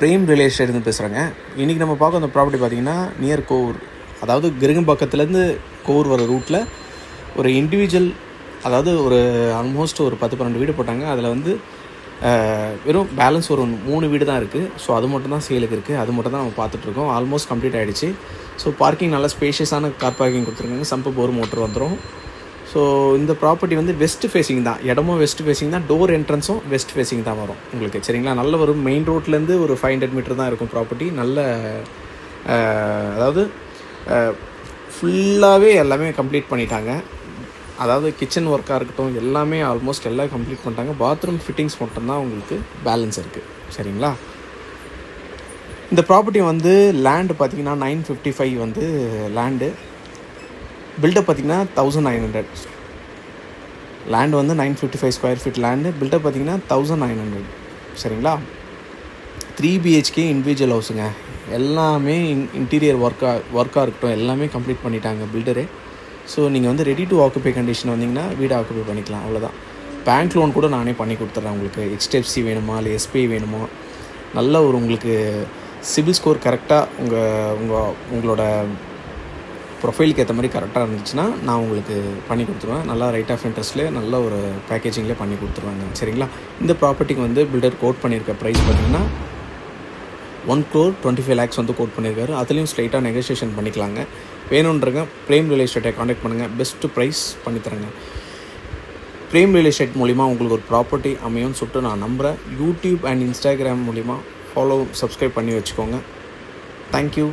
Frame real எஸ்டேட்னு பேசுகிறேங்க. இன்றைக்கி நம்ம பார்க்க அந்த ப்ராப்பர்ட்டி பார்த்திங்கன்னா நியர் கோவூர், அதாவது கிருங்கம்பாக்கத்துலேருந்து கோவூர் வர ரூட்டில் ஒரு இண்டிவிஜுவல், அதாவது ஒரு ஆல்மோஸ்ட் ஒரு 10-12 வீடு போட்டாங்க. அதில் வந்து வெறும் பேலன்ஸ் ஒரு 3 வீடு தான் இருக்குது. ஸோ அது மட்டும் தான் சேலுக்கு இருக்குது. அது மட்டும் தான் நம்ம பார்த்துட்ருக்கோம். ஆல்மோஸ்ட் கம்ப்ளீட் ஆகிடுச்சு. ஸோ பார்க்கிங் நல்லா ஸ்பேஷியஸான கார் பார்க்கிங் கொடுத்துருக்காங்க. சம்பு போர் மோட்டர் வந்துடும். ஸோ இந்த ப்ராப்பர்ட்டி வந்து வெஸ்ட் ஃபேஸிங் தான், இடமும் வெஸ்ட் ஃபேஸிங் தான், டோர் என்ட்ரன்ஸும் வெஸ்ட் ஃபேஸிங் தான் வரும் உங்களுக்கு. சரிங்களா? நல்ல ஒரு மெயின் ரோட்லேருந்து ஒரு 500 மீட்டர் தான் இருக்கும் ப்ராப்பர்ட்டி. நல்ல அதாவது ஃபுல்லாகவே எல்லாமே கம்ப்ளீட் பண்ணிட்டாங்க. அதாவது கிச்சன் ஒர்க்காக இருக்கட்டும், எல்லாமே ஆல்மோஸ்ட் எல்லாம் கம்ப்ளீட் பண்ணிட்டாங்க. பாத்ரூம் ஃபிட்டிங்ஸ் மட்டும்தான் உங்களுக்கு பேலன்ஸ் இருக்குது. சரிங்களா? இந்த ப்ராப்பர்ட்டி வந்து லேண்டு பார்த்திங்கன்னா 955 வந்து லேண்டு. பில்டப் பார்த்திங்கன்னா 1900. லேண்டு வந்து 955 ஸ்கொயர் ஃபீட் லேண்டு. பில்டப் பார்த்திங்கன்னா 1900. சரிங்களா? 3 BHK இண்டிவிஜுவல் ஹவுஸுங்க. எல்லாமே இன்டீரியர் ஒர்க்காக இருக்கட்டும், எல்லாமே கம்ப்ளீட் பண்ணிட்டாங்க பில்டரே. ஸோ நீங்கள் வந்து ரெடி டு ஆக்குபை கண்டிஷன் வந்தீங்கன்னா வீடு ஆக்குபை பண்ணிக்கலாம். அவ்வளோதான். பேங்க் லோன் கூட நானே பண்ணி கொடுத்துட்றேன் உங்களுக்கு. HDFC வேணுமா இல்லை SBI வேணுமா, நல்ல ஒரு உங்களுக்கு சிபில் ஸ்கோர் கரெக்டாக உங்களோட ப்ரொஃபைலுக்கு ஏற்ற மாதிரி கரெக்டாக இருந்துச்சுன்னா நான் உங்களுக்கு பண்ணி கொடுத்துருவேன். நல்லா ரைட் ஆஃப் இன்ட்ரெஸ்ட்லேயே நல்ல ஒரு பேக்கேஜிங்லேயே பண்ணி கொடுத்துருவாங்க. சரிங்களா? இந்த ப்ராப்பர்ட்டிக்கு வந்து பில்டர் கோட் பண்ணியிருக்க ப்ரைஸ் பார்த்திங்கன்னா 1,25 lakhs வந்து கோட் பண்ணியிருக்காரு. அதுலேயும் ஸ்லைட்டாக நெகோசியேஷன் பண்ணிக்கலாங்க. வேணுன்றங்க பிரேம் ரியல் எஸ்டேட்டை காண்டாக்ட் பண்ணுங்கள். பெஸ்ட்டு ப்ரைஸ் பண்ணித்தரேங்க. பிரேம் ரியல் எஸ்டேட் மூலிமா உங்களுக்கு ஒரு ப்ராப்பர்ட்டி அமையும்னு சொல்லிட்டு நான் நம்புகிறேன். யூடியூப் அண்ட் இன்ஸ்டாகிராம் மூலிமா சப்ஸ்கிரைப் பண்ணி வச்சுக்கோங்க. தேங்க்யூ.